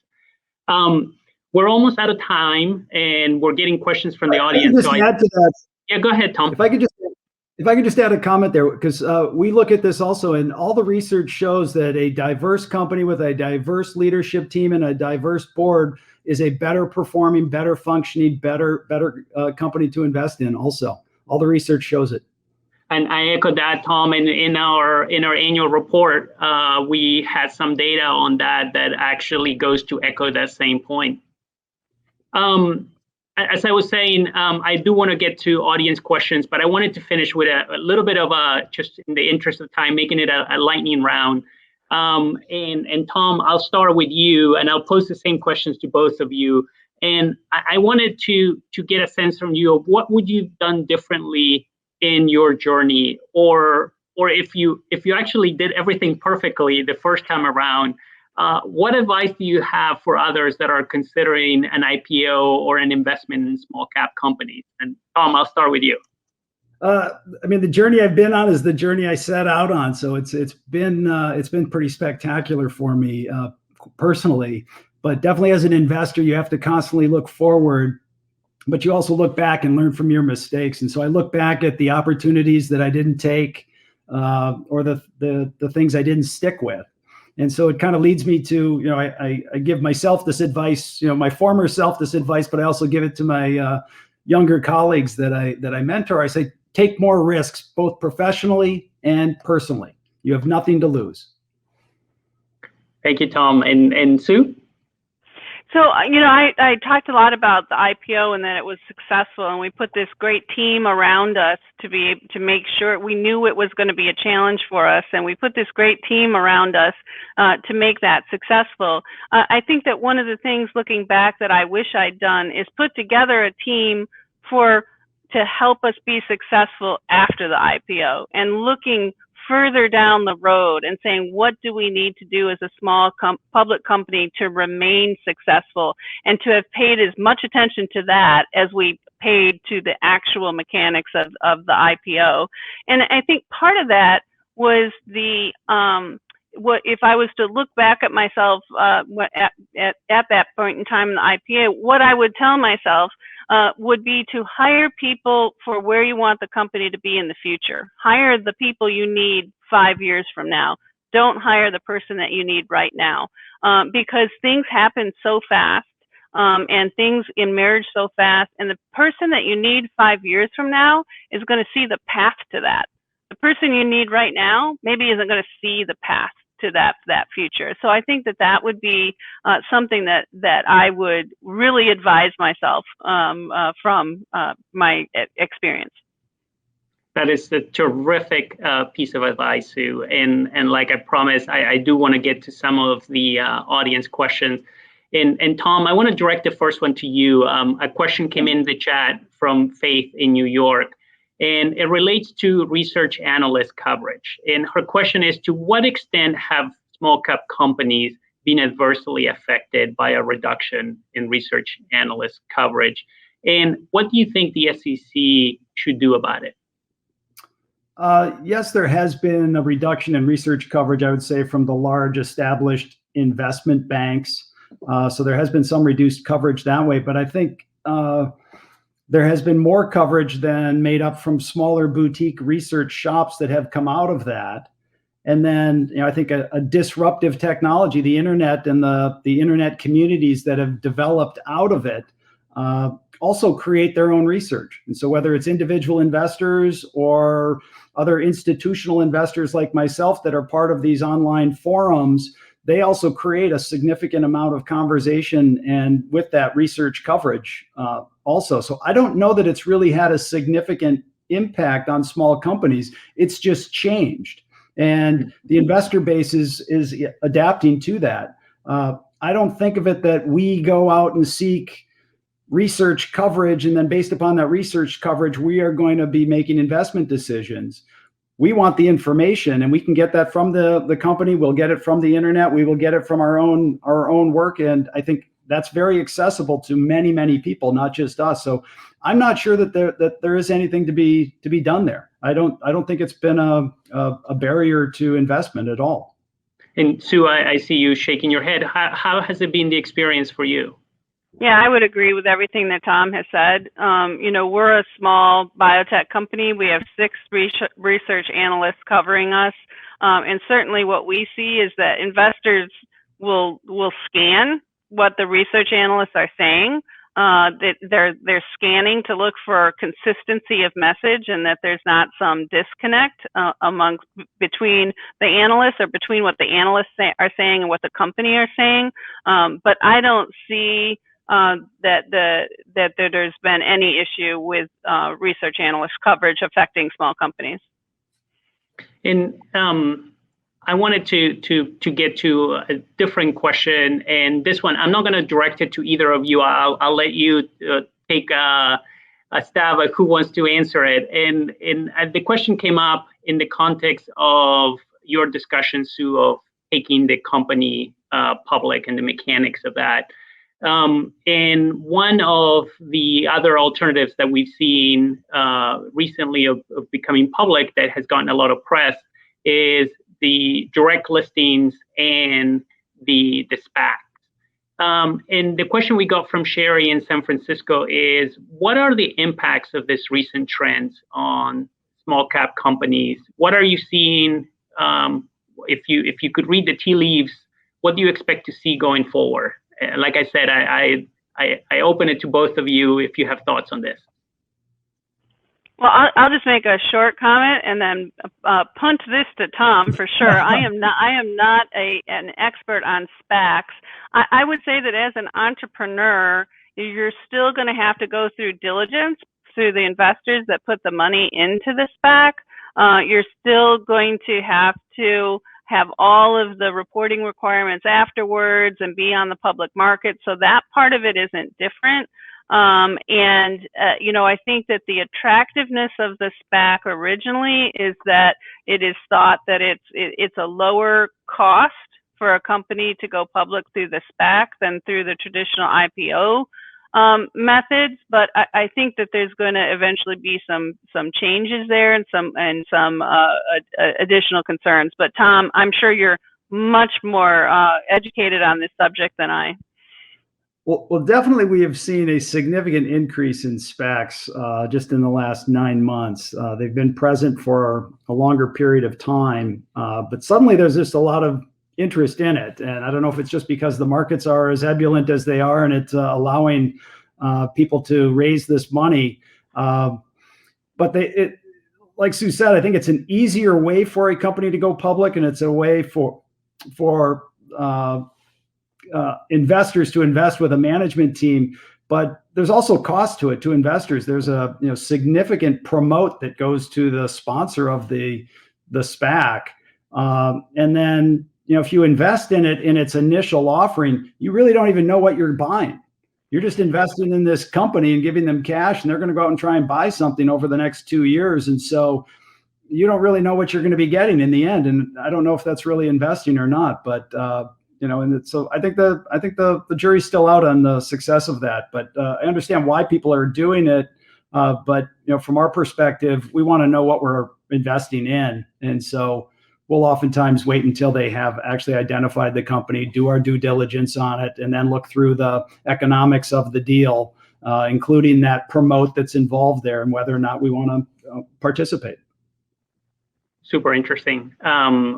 We're almost out of time, and we're getting questions from the audience. Just add to that. Yeah, go ahead, Tom. If I could just add a comment there, because we look at this also, and all the research shows that a diverse company with a diverse leadership team and a diverse board is a better performing, better functioning, better company to invest in. Also, all the research shows it. And I echo that, Tom. And in our annual report, we had some data on that actually goes to echo that same point. As I was saying, I do want to get to audience questions, but I wanted to finish with a little bit of just in the interest of time, making it a lightning round. And Tom, I'll start with you, and I'll pose the same questions to both of you. And I wanted to get a sense from you of what would you have done differently in your journey, or if you actually did everything perfectly the first time around. What advice do you have for others that are considering an IPO or an investment in small cap companies? And Tom, I'll start with you. I mean, the journey I've been on is the journey I set out on. So it's been pretty spectacular for me personally, but definitely as an investor, you have to constantly look forward, but you also look back and learn from your mistakes. And so I look back at the opportunities that I didn't take, or the things I didn't stick with. And so it kind of leads me to, I give myself this advice, my former self this advice, but I also give it to my younger colleagues that I mentor. I say, take more risks, both professionally and personally. You have nothing to lose. Thank you, Tom. And Sue? So, I talked a lot about the IPO and that it was successful, and we put this great team around us to make sure. We knew it was going to be a challenge for us, and we put this great team around us to make that successful. I think that one of the things looking back that I wish I'd done is put together a team to help us be successful after the IPO, and looking further down the road and saying, what do we need to do as a small public company to remain successful, and to have paid as much attention to that as we paid to the actual mechanics of the IPO. And I think part of that was what if I was to look back at myself at that point in time in the IPO, what I would tell myself would be to hire people for where you want the company to be in the future. Hire the people you need 5 years from now. Don't hire the person that you need right now, because things happen so fast, and things emerge so fast. And the person that you need 5 years from now is going to see the path to that. The person you need right now maybe isn't going to see the path to that future. So I think that would be something that I would really advise myself from my experience. That is a terrific piece of advice, Sue. And like I promised, I do want to get to some of the audience questions. And Tom, I want to direct the first one to you. A question came in the chat from Faith in New York, and it relates to research analyst coverage. And her question is, to what extent have small cap companies been adversely affected by a reduction in research analyst coverage? And what do you think the SEC should do about it? Yes, there has been a reduction in research coverage, I would say, from the large established investment banks. So there has been some reduced coverage that way. But I think there has been more coverage than made up from smaller boutique research shops that have come out of that. And then, I think a disruptive technology, the internet and the internet communities that have developed out of it, also create their own research. And so whether it's individual investors or other institutional investors like myself that are part of these online forums, they also create a significant amount of conversation and with that research coverage also. So I don't know that it's really had a significant impact on small companies. It's just changed. And the investor base is adapting to that. I don't think of it that we go out and seek research coverage, and then based upon that research coverage, we are going to be making investment decisions. We want the information, and we can get that from the company. We'll get it from the internet. We will get it from our own work, and I think that's very accessible to many, many people, not just us. So I'm not sure that there is anything to be done there. I don't think it's been a barrier to investment at all. And Sue, I see you shaking your head. How has it been the experience for you? Yeah, I would agree with everything that Tom has said. We're a small biotech company. We have 6 research analysts covering us. And certainly what we see is that investors will scan what the research analysts are saying. They're scanning to look for consistency of message and that there's not some disconnect between the analysts or between what the analysts are saying and what the company are saying. But I don't see that there's been any issue with research analyst coverage affecting small companies. And I wanted to get to a different question, and this one I'm not going to direct it to either of you. I'll let you take a stab at who wants to answer it. And the question came up in the context of your discussion, Sue, of taking the company public and the mechanics of that. And one of the other alternatives that we've seen recently of becoming public that has gotten a lot of press is the direct listings and the SPACs. And the question we got from Sherry in San Francisco is, what are the impacts of this recent trends on small cap companies? What are you seeing? If you could read the tea leaves, what do you expect to see going forward? Like I said, I open it to both of you if you have thoughts on this. Well, I'll just make a short comment and then punt this to Tom for sure. I am not an expert on SPACs. I would say that as an entrepreneur, you're still going to have to go through diligence through the investors that put the money into the SPAC. You're still going to have all of the reporting requirements afterwards and be on the public market. So that part of it isn't different. I think that the attractiveness of the SPAC originally is that it is thought that it's a lower cost for a company to go public through the SPAC than through the traditional IPO methods. But I think that there's going to eventually be some changes there and some additional concerns. But Tom, I'm sure you're much more educated on this subject than I. Well, definitely we have seen a significant increase in SPACs just in the last 9 months. They've been present for a longer period of time, but suddenly there's just a lot of interest in it. And I don't know if it's just because the markets are as ebullient as they are and it's allowing people to raise this money. But like Sue said, I think it's an easier way for a company to go public, and it's a way for investors to invest with a management team. But there's also cost to it to investors. There's a significant promote that goes to the sponsor of the SPAC, and then if you invest in it in its initial offering, you really don't even know what you're buying. You're just investing in this company and giving them cash, and they're going to go out and try and buy something over the next 2 years, and so you don't really know what you're going to be getting in the end. And I don't know if that's really investing or not, but so I think the jury's still out on the success of that. But I understand why people are doing it. But from our perspective, we want to know what we're investing in, and so we'll oftentimes wait until they have actually identified the company, do our due diligence on it, and then look through the economics of the deal including that promote that's involved there and whether or not we want to participate. Super interesting.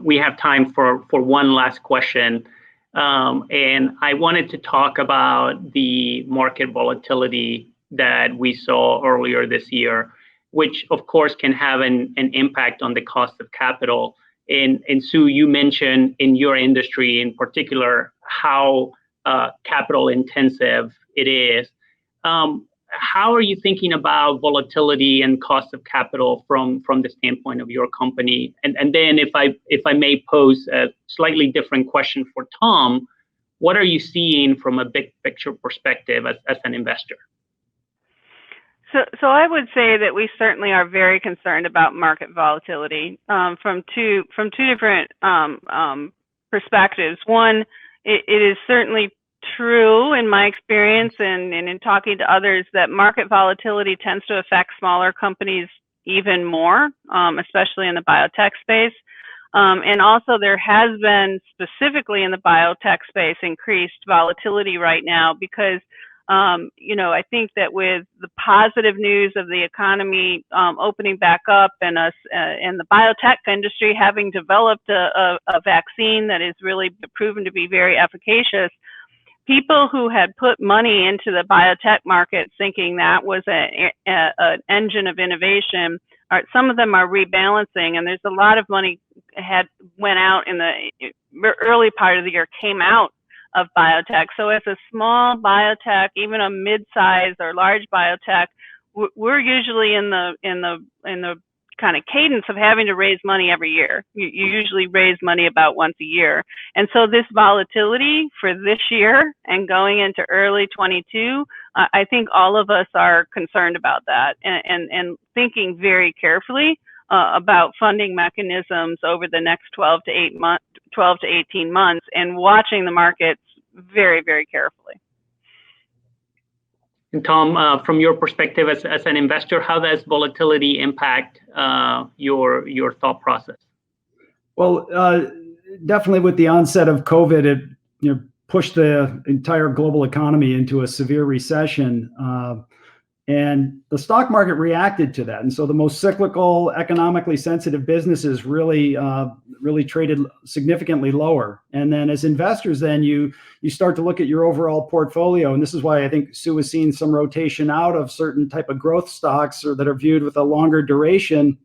We have time for one last question. And I wanted to talk about the market volatility that we saw earlier this year, which of course can have an impact on the cost of capital. And Sue, you mentioned in your industry in particular how capital intensive it is. How are you thinking about volatility and cost of capital from the standpoint of your company? And then if I may pose a slightly different question for Tom, what are you seeing from a big picture perspective as an investor? So I would say that we certainly are very concerned about market volatility from two different perspectives. One, it is certainly true in my experience and in talking to others that market volatility tends to affect smaller companies even more, especially in the biotech space. And also there has been, specifically in the biotech space, increased volatility right now because I think that with the positive news of the economy opening back up and us and the biotech industry having developed a vaccine that is really proven to be very efficacious, people who had put money into the biotech market thinking that was an engine of innovation, some of them are rebalancing, and there's a lot of money went out in the early part of the year, came out of biotech. So as a small biotech, even a mid-size or large biotech, we're usually in the kind of cadence of having to raise money every year. You usually raise money about once a year. And so this volatility for this year and going into early 22, I think all of us are concerned about that and thinking very carefully about funding mechanisms over the next 12 to 18 months and watching the markets very, very carefully. And Tom, from your perspective as an investor, how does volatility impact your thought process? Well, definitely with the onset of COVID, it pushed the entire global economy into a severe recession, and the stock market reacted to that. And so the most cyclical, economically sensitive businesses really traded significantly lower. And then as investors, then you start to look at your overall portfolio. And this is why I think Sue has seen some rotation out of certain type of growth stocks or that are viewed with a longer duration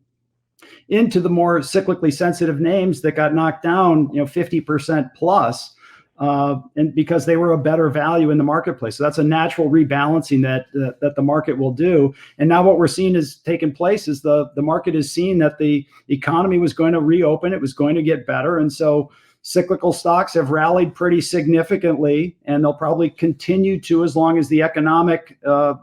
into the more cyclically sensitive names that got knocked down, 50% plus. And because they were a better value in the marketplace. So that's a natural rebalancing that the market will do. And now what we're seeing is taking place is the market is seeing that the economy was going to reopen. It was going to get better. And so cyclical stocks have rallied pretty significantly, and they'll probably continue to as long as the economic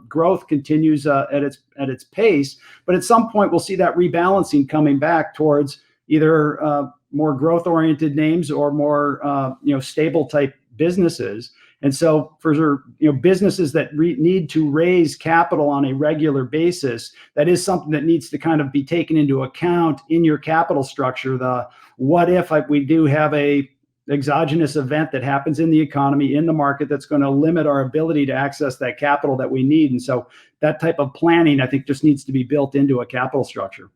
growth continues at its pace. But at some point, we'll see that rebalancing coming back towards either more growth-oriented names or more stable type businesses. And so for businesses that need to raise capital on a regular basis, that is something that needs to kind of be taken into account in your capital structure. The what if we do have a exogenous event that happens in the economy, in the market, that's going to limit our ability to access that capital that we need. And so that type of planning, I think, just needs to be built into a capital structure.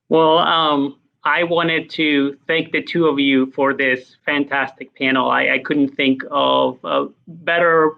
Well, I wanted to thank the two of you for this fantastic panel. I couldn't think of better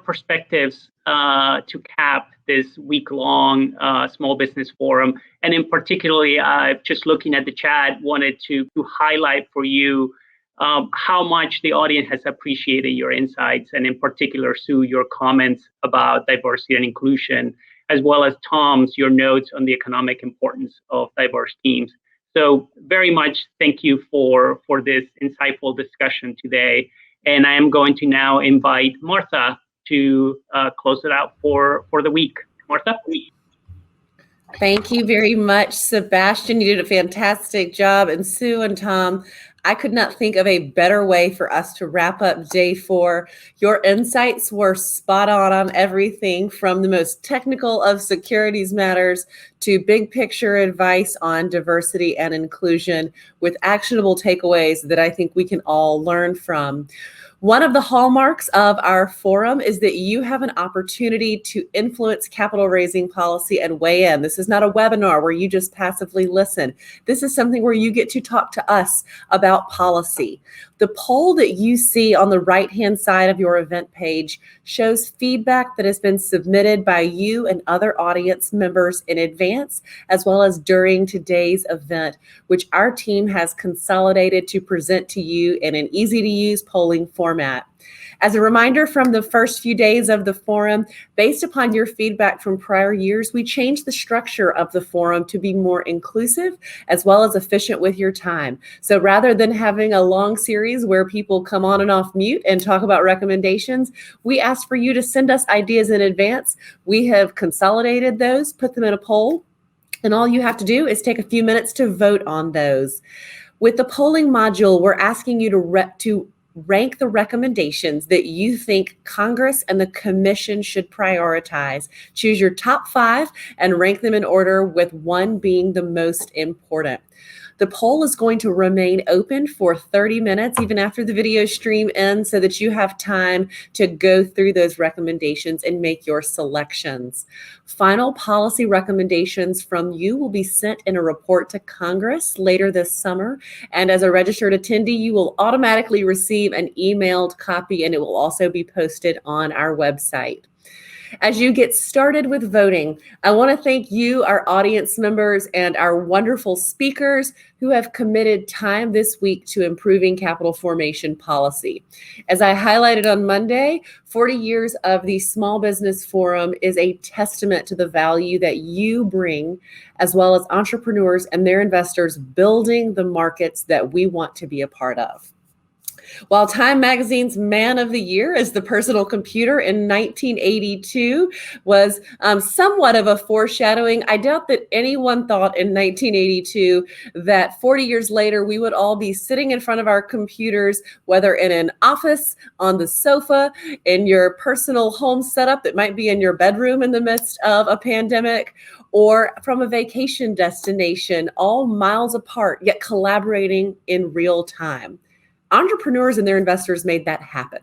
perspectives to cap this week-long small business forum. And in particularly, just looking at the chat, wanted to highlight for you how much the audience has appreciated your insights, and in particular, Sue, your comments about diversity and inclusion, as well as Tom's, your notes on the economic importance of diverse teams. So very much thank you for this insightful discussion today. And I am going to now invite Martha to close it out for the week. Martha? Thank you very much, Sebastian. You did a fantastic job. And Sue and Tom, I could not think of a better way for us to wrap up day 4. Your insights were spot on everything from the most technical of securities matters to big picture advice on diversity and inclusion with actionable takeaways that I think we can all learn from. One of the hallmarks of our forum is that you have an opportunity to influence capital raising policy and weigh in. This is not a webinar where you just passively listen. This is something where you get to talk to us about policy. The poll that you see on the right-hand side of your event page shows feedback that has been submitted by you and other audience members in advance, as well as during today's event, which our team has consolidated to present to you in an easy-to-use polling format. As a reminder from the first few days of the forum, based upon your feedback from prior years, we changed the structure of the forum to be more inclusive as well as efficient with your time. So rather than having a long series where people come on and off mute and talk about recommendations, we asked for you to send us ideas in advance. We have consolidated those, put them in a poll, and all you have to do is take a few minutes to vote on those. With the polling module, we're asking you to rank the recommendations that you think Congress and the Commission should prioritize. Choose your top 5 and rank them in order, with 1 being the most important. The poll is going to remain open for 30 minutes, even after the video stream ends, so that you have time to go through those recommendations and make your selections. Final policy recommendations from you will be sent in a report to Congress later this summer. And as a registered attendee, you will automatically receive an emailed copy, and it will also be posted on our website. As you get started with voting, I want to thank you, our audience members, and our wonderful speakers who have committed time this week to improving capital formation policy. As I highlighted on Monday, 40 years of the Small Business Forum is a testament to the value that you bring, as well as entrepreneurs and their investors building the markets that we want to be a part of. While Time Magazine's Man of the Year as the personal computer in 1982 was somewhat of a foreshadowing, I doubt that anyone thought in 1982 that 40 years later we would all be sitting in front of our computers, whether in an office, on the sofa, in your personal home setup that might be in your bedroom in the midst of a pandemic, or from a vacation destination, all miles apart, yet collaborating in real time. Entrepreneurs and their investors made that happen.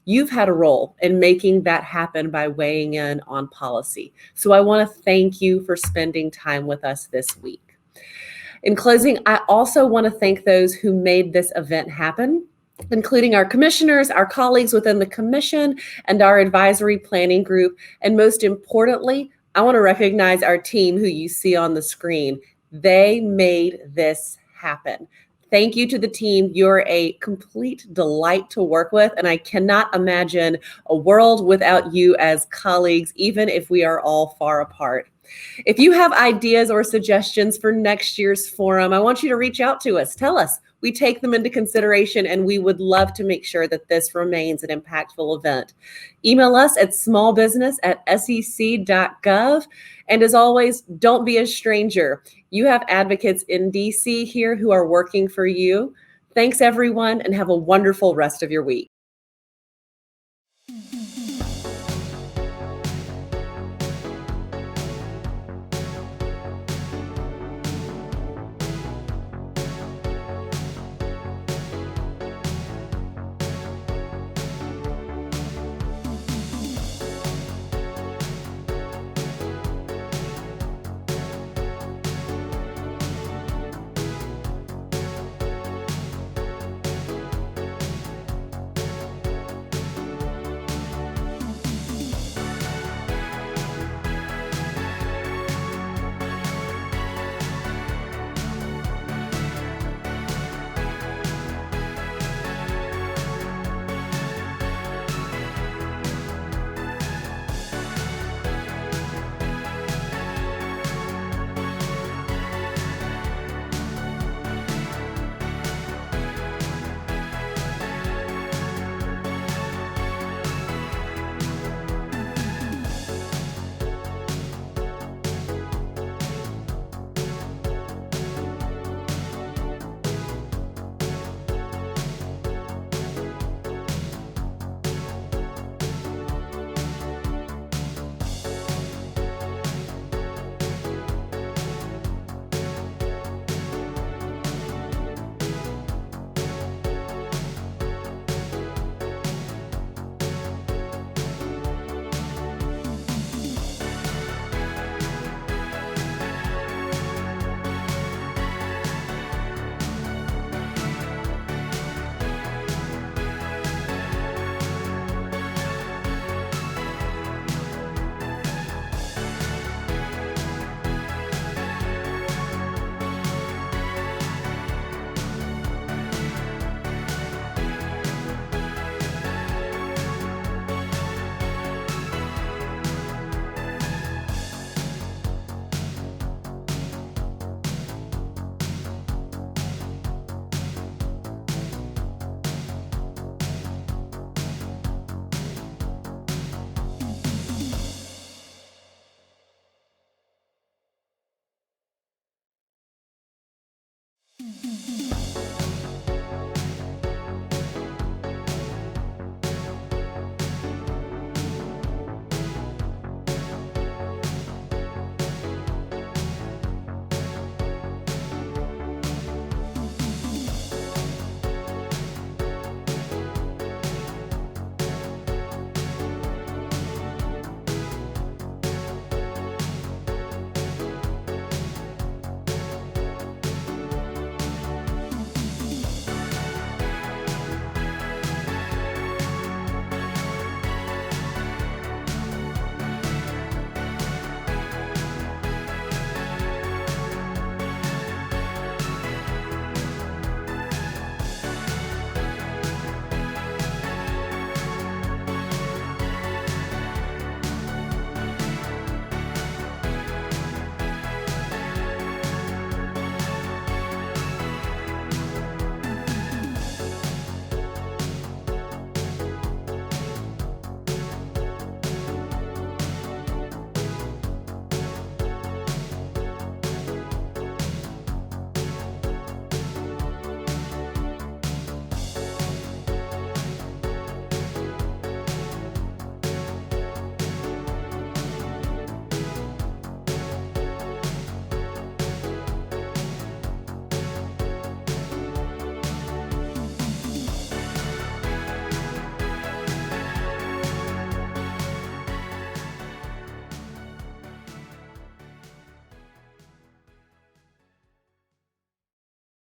You've had a role in making that happen by weighing in on policy. So I want to thank you for spending time with us this week. In closing, I also want to thank those who made this event happen, including our commissioners, our colleagues within the commission, and our advisory planning group. And most importantly, I want to recognize our team who you see on the screen. They made this happen. Thank you to the team. You're a complete delight to work with, and I cannot imagine a world without you as colleagues, even if we are all far apart. If you have ideas or suggestions for next year's forum, I want you to reach out to us. Tell us. We take them into consideration, and we would love to make sure that this remains an impactful event. Email us at smallbusiness@sec.gov. And as always, don't be a stranger. You have advocates in DC here who are working for you. Thanks, everyone, and have a wonderful rest of your week.